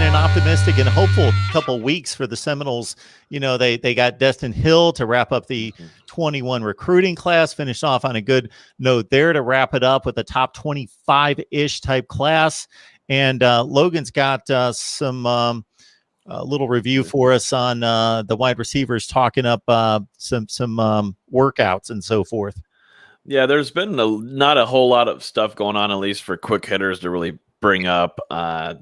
an optimistic and hopeful couple weeks for the Seminoles. You know, they got Destin Hill to wrap up the 21 recruiting class, finished off on a good note there to wrap it up with a top 25-ish type class. And Logan's got some little review for us on the wide receivers, talking up some workouts and so forth. Yeah, there's been not a whole lot of stuff going on, at least for quick hitters to really bring up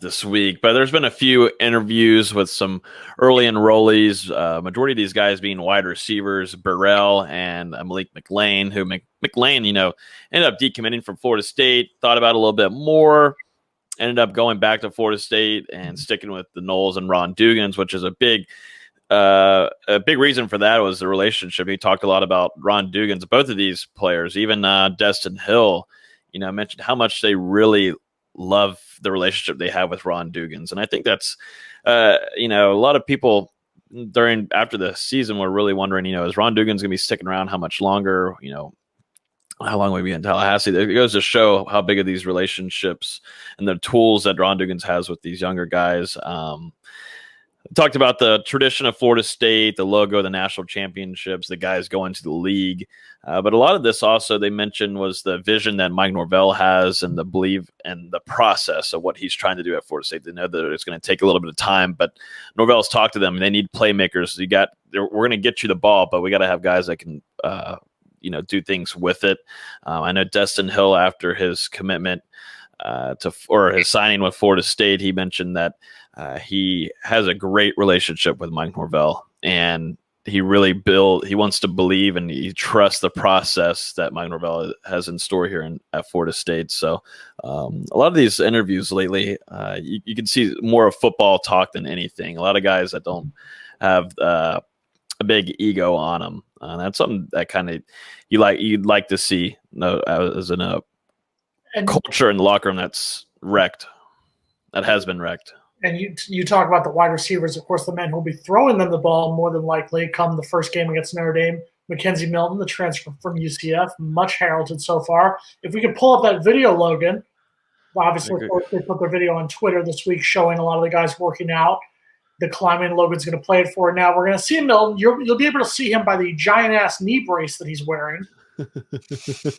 this week. But there's been a few interviews with some early enrollees, majority of these guys being wide receivers, Burrell and Malik McLean, who McLean, ended up decommitting from Florida State, thought about it a little bit more, ended up going back to Florida State and sticking with the Noles and Ron Dugans, which is a big reason for that was the relationship. He talked a lot about Ron Dugans, both of these players, even Destin Hill, mentioned how much they really love the relationship they have with Ron Dugans. And I think that's, a lot of people after the season were really wondering, is Ron Dugans going to be sticking around? How much longer? How long will he be in Tallahassee? It goes to show how big of these relationships and the tools that Ron Dugans has with these younger guys. Talked about the tradition of Florida State, the logo, the national championships, the guys going to the league. But a lot of this also they mentioned was the vision that Mike Norvell has and the belief and the process of what he's trying to do at Florida State. They know that it's going to take a little bit of time, but Norvell's talked to them. They need playmakers. We're going to get you the ball, but we got to have guys that can, do things with it. I know Destin Hill, after his commitment or his signing with Florida State, he mentioned that he has a great relationship with Mike Norvell, and he wants to believe and he trusts the process that Mike Norvell has in store here at Florida State. So a lot of these interviews lately, you can see more of football talk than anything. A lot of guys that don't have a big ego on them. That's something that kind of you'd like to see as in a culture in the locker room that has been wrecked. And you talk about the wide receivers, of course, the man who will be throwing them the ball more than likely come the first game against Notre Dame, McKenzie Milton, the transfer from UCF, much heralded so far. If we could pull up that video, Logan, obviously they put their video on Twitter this week showing a lot of the guys working out, the climbing Logan's going to play it for. Now we're going to see Milton. You'll be able to see him by the giant-ass knee brace that he's wearing.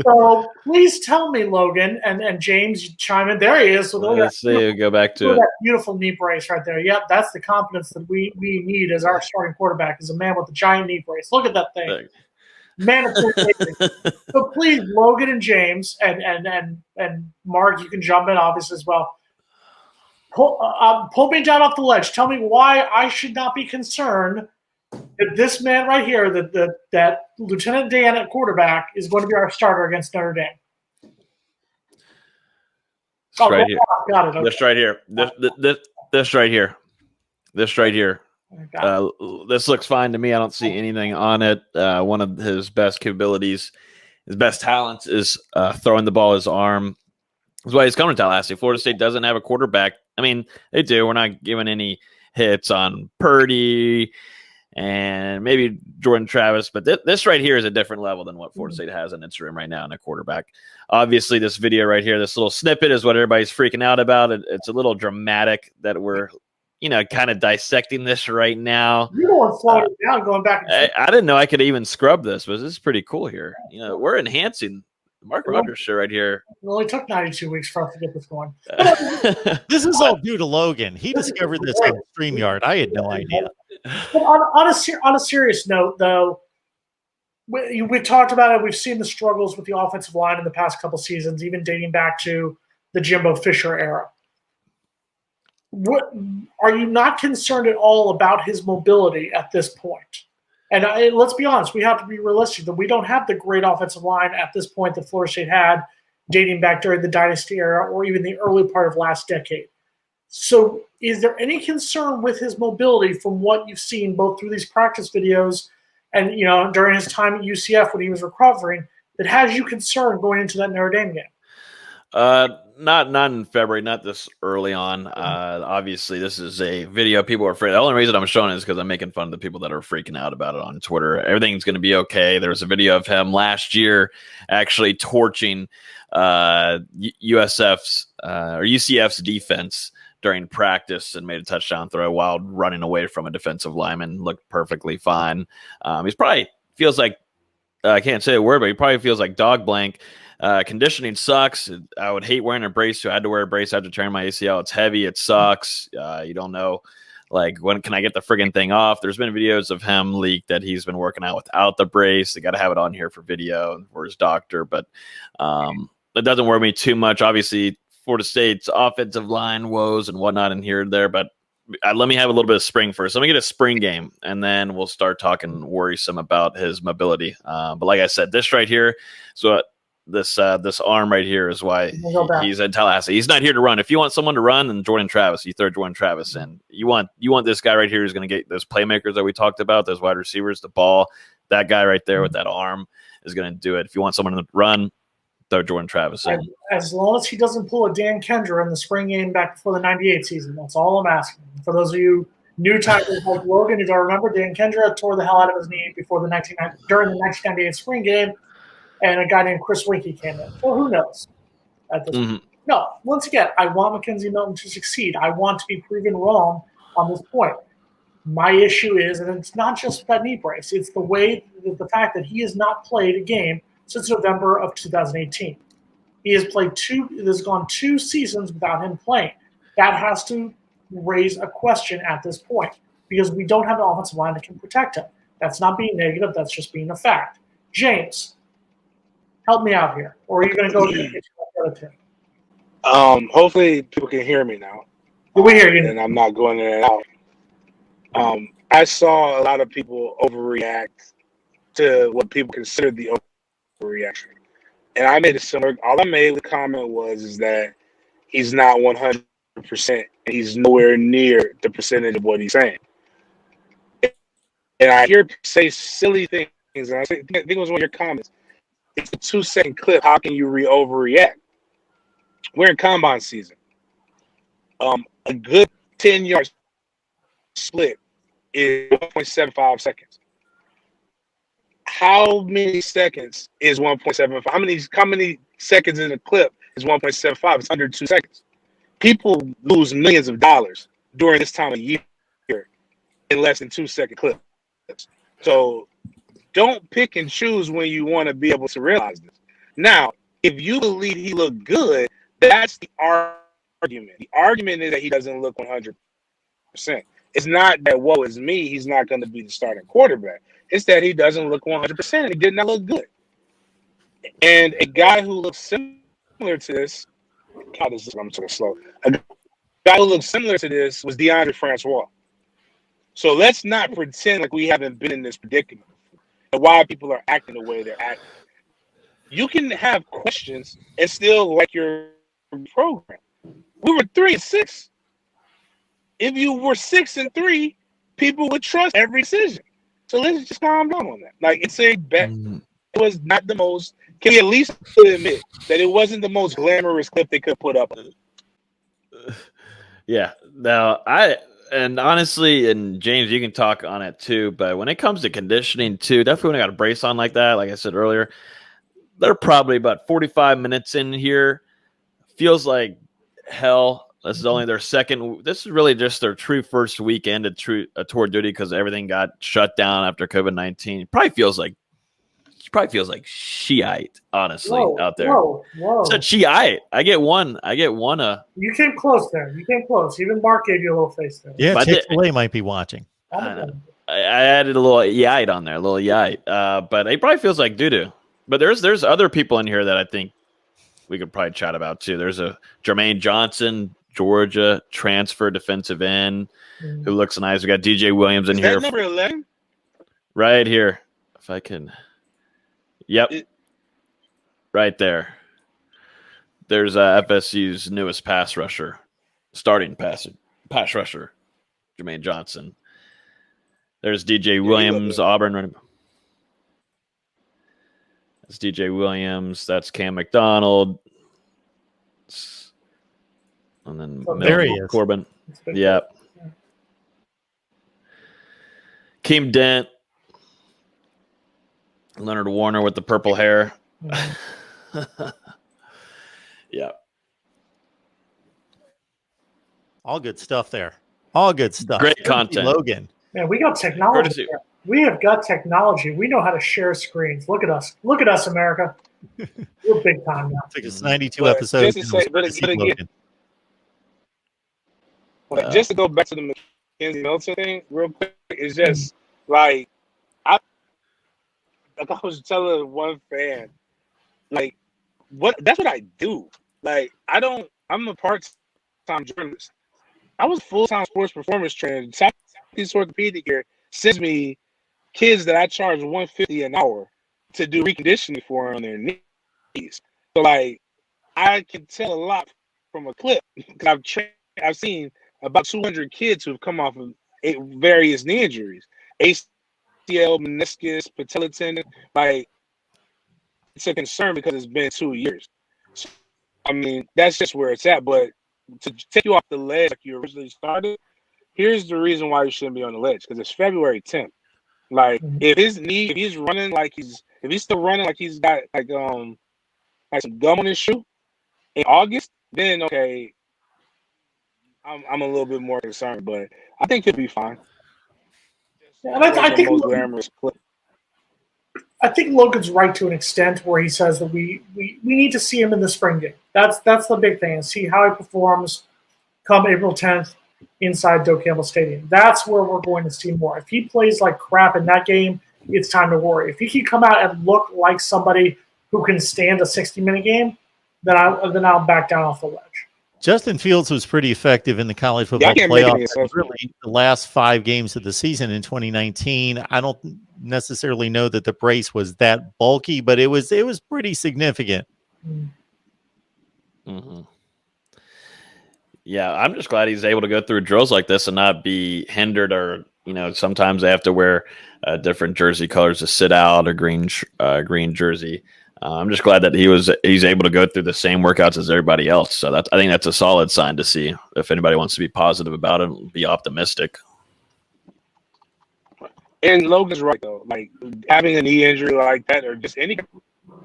So please tell me, Logan and James, you chime in. There he is. So let's see. Go back to that beautiful knee brace right there. Yep, that's the confidence that we need as our starting quarterback, is a man with a giant knee brace. Look at that thing, man. So please, Logan and James and Mark, you can jump in obviously as well. Pull me down off the ledge. Tell me why I should not be concerned that this man right here, that Lieutenant Dan at quarterback, is going to be our starter against Notre Dame. Right here. Got it. Okay. This right here. This right here. This right here. This looks fine to me. I don't see anything on it. One of his best capabilities, his best talents is throwing the ball his arm. That's why he's coming to Tallahassee. Florida State doesn't have a quarterback. I mean, they do. We're not giving any hits on Purdy and maybe Jordan Travis, but this right here is a different level than what Florida State has in its room right now in a quarterback. Obviously, this video right here, this little snippet is what everybody's freaking out about. It's a little dramatic that we're, kind of dissecting this right now. You don't want to slow it down going back. I didn't know I could even scrub this, but this is pretty cool here. We're enhancing the Mark Rogers show right here. It only took 92 weeks for us to get this going. This is all due to Logan. He discovered this on StreamYard. I had no idea. But on a serious note, though, we've talked about it. We've seen the struggles with the offensive line in the past couple seasons, even dating back to the Jimbo Fisher era. What are you not concerned at all about his mobility at this point? And let's be honest, we have to be realistic that we don't have the great offensive line at this point that Florida State had dating back during the dynasty era or even the early part of last decade. So is there any concern with his mobility from what you've seen both through these practice videos and, during his time at UCF when he was recovering that has you concerned going into that Notre Dame game? Not in February, not this early on. Obviously, this is a video people are afraid. The only reason I'm showing it is because I'm making fun of the people that are freaking out about it on Twitter. Everything's going to be okay. There was a video of him last year actually torching UCF's defense during practice and made a touchdown throw while running away from a defensive lineman. Looked perfectly fine. He's probably feels like, I can't say a word, but he probably feels like dog blank. Conditioning sucks. I would hate wearing a brace. So I had to wear a brace after tearing my ACL. It's heavy. It sucks. You don't know, like, when can I get the friggin' thing off? There's been videos of him leaked that he's been working out without the brace. They got to have it on here for video for his doctor, but it doesn't worry me too much. Obviously, Florida State's offensive line woes and whatnot in here and there, but let me have a little bit of spring first. Let me get a spring game, and then we'll start talking worrisome about his mobility. But like I said, this right here, so this arm right here is why he's in Tallahassee. He's not here to run. If you want someone to run, then Jordan Travis, you throw Jordan Travis in. You want this guy right here who's going to get those playmakers that we talked about, those wide receivers, the ball. That guy right there with that arm is going to do it. If you want someone to run, throw Jordan Travis in. As long as he doesn't pull a Dan Kendra in the spring game back before the '98 season, that's all I'm asking. For those of you new timers like Logan, you don't remember, Dan Kendra tore the hell out of his knee before during the 1998 spring game, and a guy named Chris Winkie came in. Well, who knows at this point? No, once again, I want McKenzie Milton to succeed. I want to be proven wrong on this point. My issue is, and it's not just that knee brace, it's the fact that he has not played a game since November of 2018. He has played there's gone 2 seasons without him playing. That has to raise a question at this point because we don't have an offensive line that can protect him. That's not being negative. That's just being a fact. James, help me out here. Or are you going to go to the other team? Hopefully people can hear me now. We hear you. And I'm not going in and out. I saw a lot of people overreact to what people consider the overreaction. And I made a similar, all I made the comment was that he's not 100% and he's nowhere near the percentage of what he's saying. And I hear people say silly things, and I think it was one of your comments. It's a 2-second clip. How can you overreact? We're in combine season. A good 10-yard split is 1.75 seconds. How many seconds is 1.75? How many seconds in a clip is 1.75? It's under 2 seconds. People lose millions of dollars during this time of year in less than 2-second clips. So don't pick and choose when you want to be able to realize this. Now, if you believe he looked good, that's the argument. The argument is that he doesn't look 100%. It's not that, woe is me, he's not going to be the starting quarterback. It's that he doesn't look 100%. He did not look good. And a guy who looks similar to this, God, I'm so slow. A guy who looks similar to this was DeAndre Francois. So let's not pretend like we haven't been in this predicament and why people are acting the way they're acting. You can have questions and still like your program. We were 3-6. If you were 6-3, people would trust every decision. So let's just calm down on that. Like, it's a bet. It was not the most. Can we at least admit that it wasn't the most glamorous clip they could put up? Yeah. Now, and honestly, and James, you can talk on it too, but when it comes to conditioning too, definitely when I got a brace on like that, like I said earlier, they're probably about 45 minutes in here. Feels like hell. This is only their second. This is really just their true first weekend of tour duty because everything got shut down after COVID-19. It probably feels like Shiite, honestly, out there. Whoa. Said Shiite. I get one. You came close there. You came close. Even Mark gave you a little face there. Yeah, Chick-fil-A might be watching. I added a little Yite on there, but it probably feels like doo-doo. But there's other people in here that I think we could probably chat about too. There's a Jermaine Johnson, Georgia transfer defensive end who looks nice. We got DJ Williams in here. Number 11? Right here. If I can. Yep. Right there. There's FSU's newest pass rusher, starting pass rusher, Jermaine Johnson. There's DJ Williams, Auburn running. That's DJ Williams. That's Cam McDonald. And then there he is. Corbin. Yep. Keem Dent. Leonard Warner with the purple hair. Yeah. All good stuff there. All good stuff. Great content. Logan. Man, we got technology. We have got technology. We know how to share screens. Look at us. Look at us, America. We're big time now. I think it's 92 episodes. Just to go back to the McKenzie Milton thing real quick, it's just like I was telling one fan, like, that's what I do. Like, I'm a part-time journalist. I was full-time sports performance trainer. Southeast Orthopedic here sends me kids that I charge $150 an hour to do reconditioning for on their knees. So, like, I can tell a lot from a clip because I've seen about 200 kids who have come off of various knee injuries, ACL, meniscus, patella tendon. Like, it's a concern because it's been 2 years. So, I mean, that's just where it's at. But to take you off the ledge like you originally started, here's the reason why you shouldn't be on the ledge, because it's February 10th. Like, if he's still running like he's got like some gum on his shoe in August, then okay, I'm a little bit more concerned, but I think he'll be fine. And I think Logan's right to an extent where he says that we need to see him in the spring game. That's the big thing, and see how he performs come April 10th inside Doak Campbell Stadium. That's where we're going to see more. If he plays like crap in that game, it's time to worry. If he can come out and look like somebody who can stand a 60-minute game, then I'll back down off the ledge. Justin Fields was pretty effective in the college football playoffs. Really, the last 5 games of the season in 2019, I don't necessarily know that the brace was that bulky, but it was pretty significant. Mm-hmm. Yeah, I'm just glad he's able to go through drills like this and not be hindered, or sometimes they have to wear different jersey colors to sit out, or green jersey. I'm just glad that he's able to go through the same workouts as everybody else. So I think that's a solid sign to see. If anybody wants to be positive about it, be optimistic. And Logan's right though. Like, having a knee injury like that, or just any kind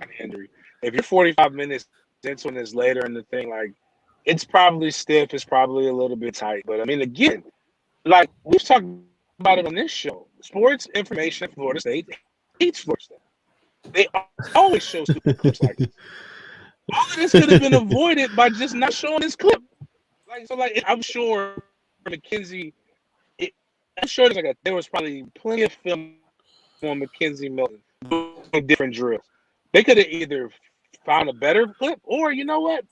of injury, if you're 45 minutes into this later in the thing, like, it's probably stiff. It's probably a little bit tight. But I mean, again, like we've talked about it on this show, sports information at Florida State hates Florida State. They always show stupid clips like this. All of this could have been avoided by just not showing this clip. I'm sure McKenzie. I'm sure there was probably plenty of film on McKenzie Milton doing different drills. They could have either found a better clip, or you know what?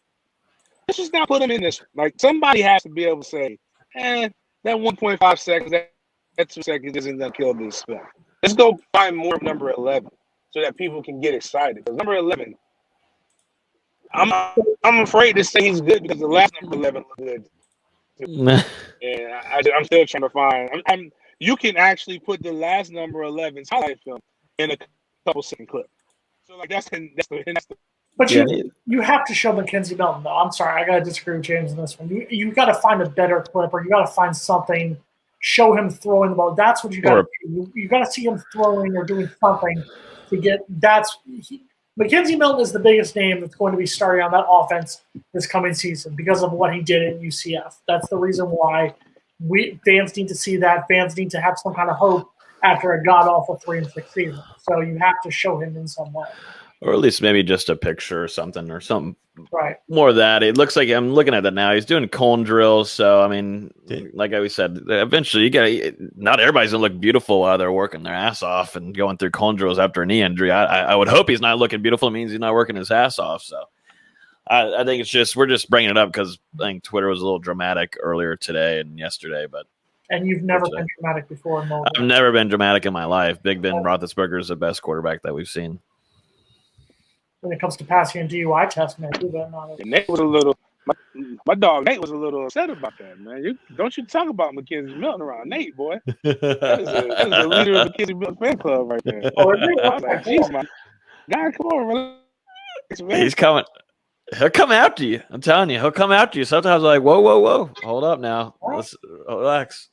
Let's just not put him in this. Like, somebody has to be able to say, that 1.5 seconds, that 2 seconds isn't gonna kill this film. Let's go find more of number 11. So that people can get excited. Because number 11, I'm afraid to say he's good because the last number 11 looked good. And I'm still trying to find. You can actually put the last number 11's highlight film in a couple second clip. So like that's the. But you have to show McKenzie Milton though. I'm sorry, I gotta disagree with James on this one. You got to find a better clip, or you got to find something. Show him throwing the ball. That's what you got to do. You got to see him throwing or doing something. McKenzie Milton is the biggest name that's going to be starting on that offense this coming season because of what he did at UCF. That's the reason why fans need to see that. Fans need to have some kind of hope after a god-awful 3-6 season. So you have to show him in some way. Or at least maybe just a picture or something right. More of that. It looks like, I'm looking at that now, he's doing cone drills. So, I mean, like I said, eventually not everybody's going to look beautiful while they're working their ass off and going through cone drills after a knee injury. I would hope he's not looking beautiful. It means he's not working his ass off. So I think we're just bringing it up because I think Twitter was a little dramatic earlier today and yesterday, and you've never been dramatic before. I've never been dramatic in my life. Big Ben Roethlisberger is the best quarterback that we've seen. When it comes to passing and DUI tests, maybe, but not. Nate was a little. My dog Nate was a little upset about that, man. Don't you talk about McKenzie Milton around Nate, boy. That is a leader of the McKenzie Milton fan club right there. I was like, jeez, man. God, come on, relax, man. He's coming. He'll come after you. I'm telling you, he'll come after you. Sometimes I'm like, whoa. Hold up now. Let's relax.